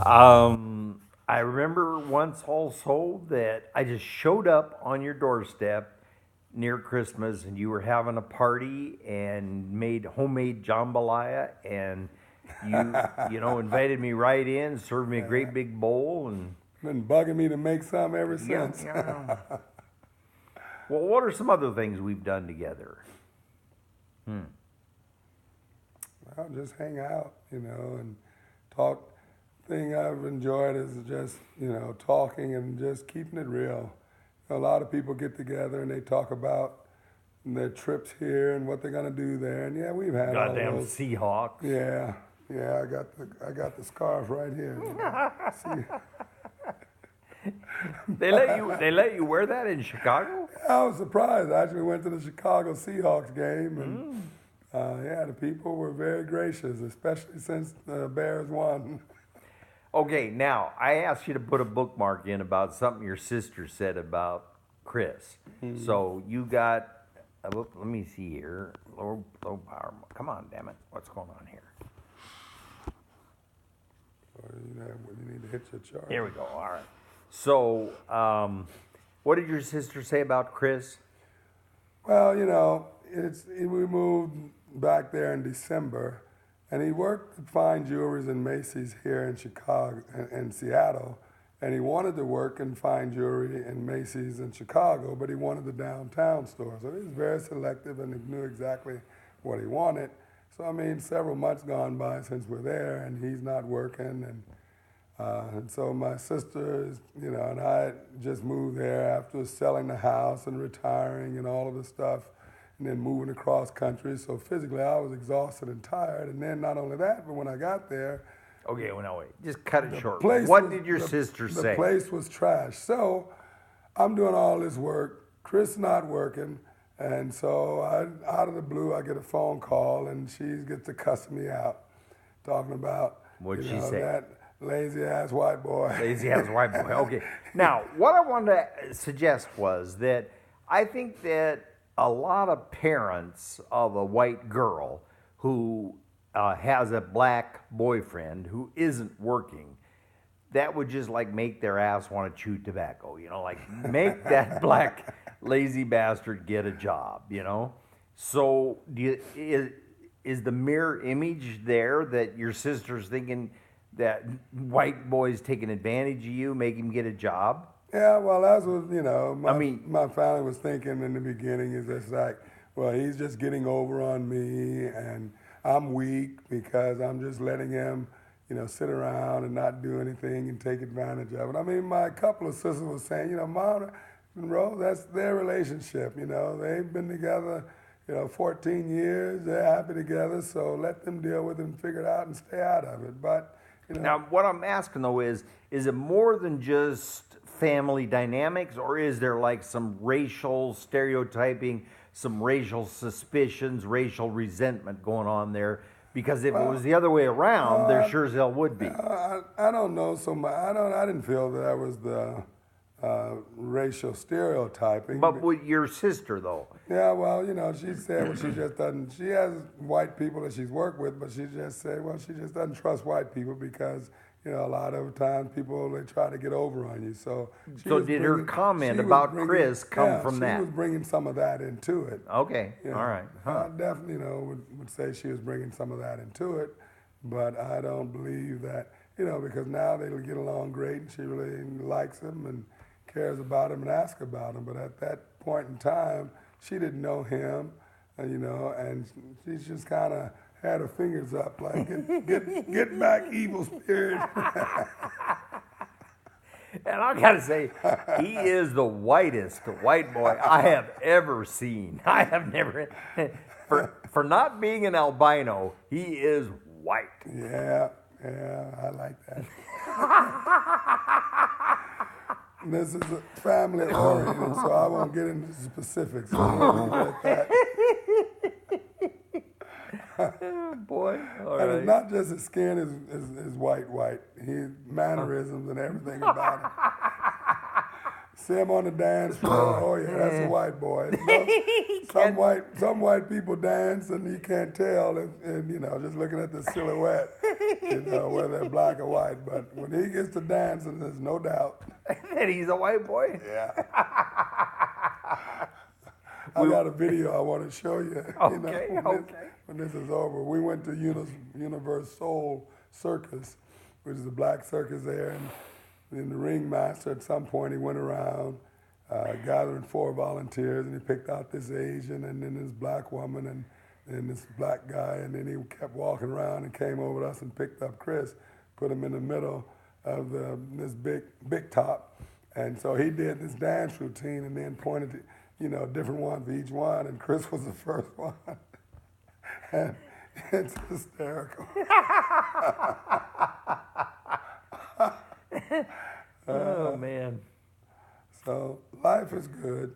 I remember once also that I just showed up on your doorstep near Christmas, and you were having a party and made homemade jambalaya, and invited me right in, served me a great big bowl, and Been bugging me to make some ever yeah, since. yeah. Well, what are some other things we've done together? I'll just hang out, and talk. Thing I've enjoyed is just, talking and just keeping it real. A lot of people get together and they talk about their trips here and what they're gonna do there. And yeah, we've had all Goddamn those. Seahawks. Yeah, yeah. I got the scarf right here. See, They let you wear that in Chicago? I was surprised. I actually went to the Chicago Seahawks game, and yeah, the people were very gracious, especially since the Bears won. Okay, now I asked you to put a bookmark in about something your sister said about Chris. So you got, let me see here, low power. Come on, damn it, what's going on here? You need to hit your chart. Here we go. All right. So, what did your sister say about Chris? Well, we moved back there in December, and he worked at fine jewelers in Macy's here in Chicago and Seattle, and he wanted to work in fine jewelry in Macy's in Chicago, but he wanted the downtown store. So he was very selective and he knew exactly what he wanted. So several months gone by since we're there, and he's not working, and so my sister, and I just moved there after selling the house and retiring and all of the stuff, and then moving across country. So physically, I was exhausted and tired. And then not only that, but when I got there, okay, well, no, wait, just cut it short. Did your sister say? The place was trash. So I'm doing all this work. Chris not working. And so out of the blue, I get a phone call, and she gets to cuss me out, talking about What'd she say? that lazy ass white boy. Lazy ass white boy. Okay. Now, what I wanted to suggest was that I think that a lot of parents of a white girl who has a black boyfriend who isn't working, that would just like make their ass want to chew tobacco, like make that black lazy bastard get a job, So is the mirror image there that your sister's thinking that white boys taking advantage of you, make him get a job? Yeah, well, that's what, my family was thinking in the beginning is just like, well, he's just getting over on me, and I'm weak because I'm just letting him, sit around and not do anything and take advantage of it. My couple of sisters were saying, Mom and Rose, that's their relationship, they've been together, 14 years, they're happy together, so let them deal with it and figure it out and stay out of it. But, Now, what I'm asking, though, is it more than just family dynamics, or is there like some racial stereotyping, some racial suspicions, racial resentment going on there? Because if it was the other way around, there sure as hell would be. I don't know so much. I didn't feel that was the racial stereotyping. But with your sister, though. Yeah, well, she said, well, she just doesn't, she has white people that she's worked with, but she just said, well, she just doesn't trust white people because, a lot of times people, they try to get over on you. So did her comment about Chris come from that? She was bringing some of that into it. Okay, all right. I definitely, would say she was bringing some of that into it, but I don't believe that, because now they get along great and she really likes him and cares about him and asks about him. But at that point in time, she didn't know him, and she just kind of had her fingers up like, get back, evil spirit. And I gotta say, he is the whitest white boy I have ever seen. I have never, for not being an albino, he is white. Yeah, I like that. This is a family oriented, so I won't get into specifics. Boy, all and right. it's not just his skin is white. His mannerisms and everything about him. See him on the dance floor. Oh yeah, that's a white boy. Some white people dance and you can't tell, and just looking at the silhouette, whether they're black or white. But when he gets to dancing, there's no doubt that he's a white boy. Yeah. I got a video I want to show you. Okay, When this is over, we went to Universal Circus, which is a black circus there, and the ringmaster at some point he went around gathering 4 volunteers, and he picked out this Asian and then this black woman and this black guy, and then he kept walking around and came over to us and picked up Chris, put him in the middle of this big top, and so he did this dance routine and then pointed to different one for each one, and Chris was the first one. And it's hysterical. Oh, man. So life is good.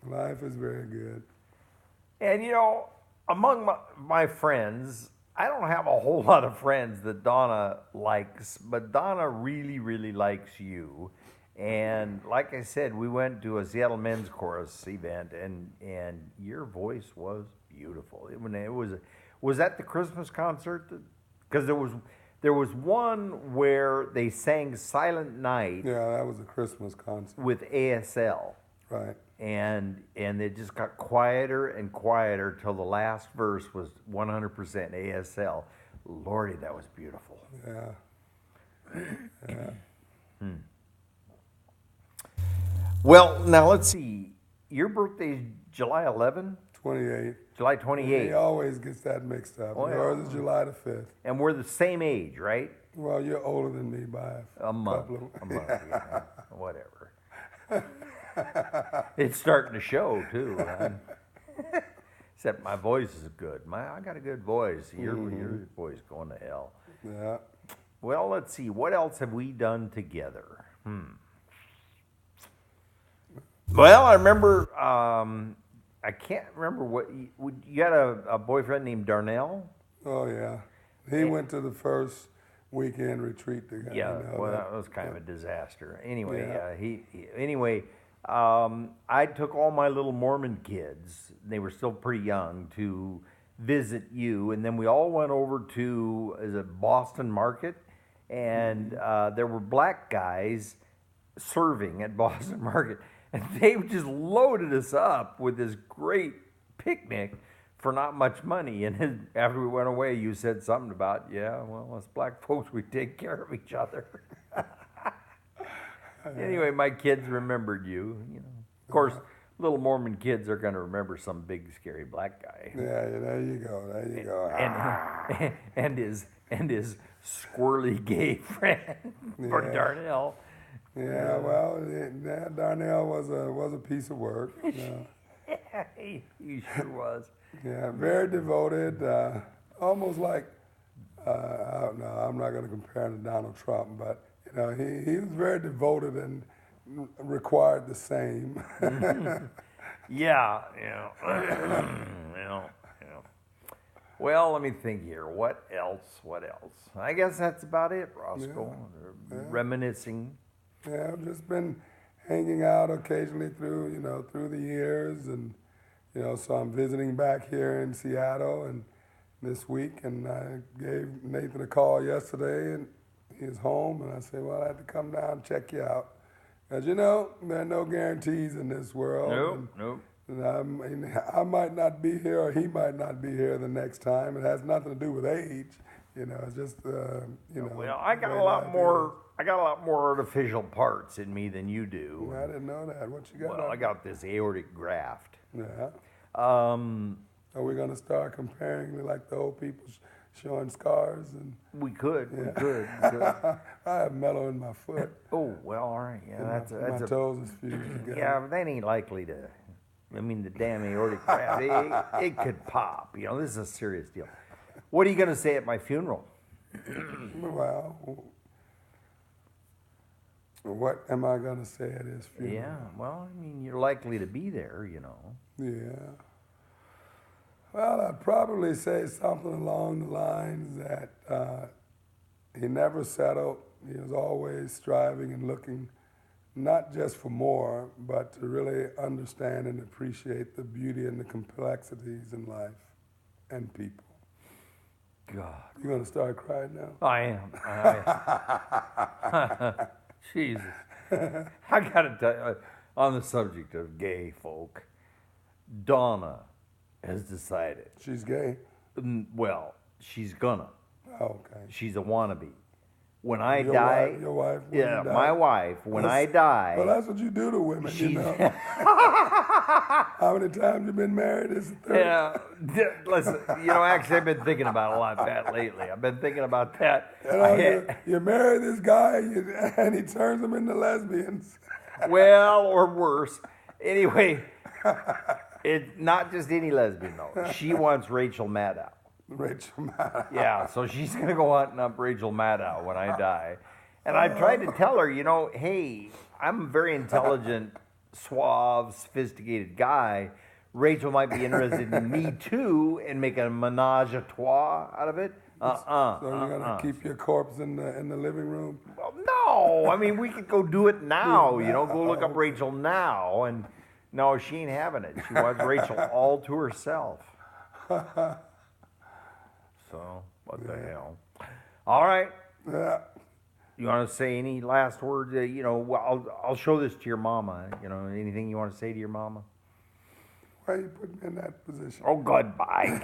Life is very good. And, among my friends, I don't have a whole lot of friends that Donna likes, but Donna really, really likes you. And like I said, we went to a Seattle Men's Chorus event, and your voice was beautiful. Was that the Christmas concert? Because there was one where they sang Silent Night. Yeah, that was a Christmas concert with ASL. Right. And it just got quieter and quieter till the last verse was 100% ASL. Lordy, that was beautiful. Yeah. Yeah. Well, now let's see. Your birthday's July 11? 28. July 28th. He always gets that mixed up. Oh, yeah. Yours is July the 5th. And we're the same age, right? Well, you're older than me by a month. A month, yeah. Whatever. It's starting to show, too. Except my voice is good. I got a good voice. Your voice going to hell. Yeah. Well, let's see. What else have we done together? Well, I remember, I can't remember what, you had a boyfriend named Darnell? Oh, yeah. He went to the first weekend retreat together. Yeah, that was kind of a disaster. Anyway, Yeah. I took all my little Mormon kids, they were still pretty young, to visit you, and then we all went over to Boston Market, and there were black guys serving at Boston Market. And they just loaded us up with this great picnic for not much money. And then after we went away, you said something about, us black folks, we take care of each other. Anyway, my kids remembered you. Of course, little Mormon kids are going to remember some big, scary black guy. Yeah, there you go. There you go. And his squirrely gay friend, or Darnell. Yeah, well, Darnell was a piece of work. Yeah, he sure was. Yeah, very devoted, almost like, I don't know, I'm not going to compare him to Donald Trump, but he was very devoted and required the same. Yeah. Well, let me think here. What else? I guess that's about it, Roscoe. Yeah. Reminiscing. Yeah, I've just been hanging out occasionally through the years, and so I'm visiting back here in Seattle and this week, and I gave Nathan a call yesterday, and he's home, and I said, well, I had to come down and check you out. As you know, there are no guarantees in this world. Nope. And I might not be here, or he might not be here the next time. It has nothing to do with age. It's just Well, I got a lot more artificial parts in me than you do. I didn't know that. What you got? Well, I got this aortic graft. Yeah. Are we going to start comparing like the old people showing scars? And we could. I have metal in my foot. Oh, well, all right. Yeah, my toes is fused together. Yeah, but that ain't likely to. I mean, the damn aortic graft, it could pop. This is a serious deal. What are you going to say at my funeral? Well, what am I going to say at his funeral? Yeah, well, I mean, you're likely to be there, Yeah. Well, I'd probably say something along the lines that he never settled. He was always striving and looking not just for more, but to really understand and appreciate the beauty and the complexities in life and people. God. You're going to start crying now? I am. Jesus. I got to tell you, on the subject of gay folk, Donna has decided. She's gay? Well, she's gonna. Oh, okay. She's a wannabe. When I Your die, wife, your wife when yeah, you die? my wife. When I die, Well, that's what you do to women, you know. How many times you been married? This is the third. yeah. Listen, actually, I've been thinking about a lot of that lately. I've been thinking about that. You marry this guy, and he turns them into lesbians. Well, or worse. Anyway, it's not just any lesbian though. She wants Rachel Maddow. Rachel Maddow. Yeah, so she's gonna go hunting up Rachel Maddow when I die. And I tried to tell her, hey, I'm a very intelligent, suave, sophisticated guy. Rachel might be interested in me too, and make a menage a trois out of it. So you're gonna keep your corpse in the living room? Well, no, I mean we could go do it now. Go look up Rachel now, and no, she ain't having it. She wants Rachel all to herself. So what the hell? All right. Yeah. You want to say any last words? I'll show this to your mama. Anything you want to say to your mama? Why are you putting me in that position? Oh, goodbye.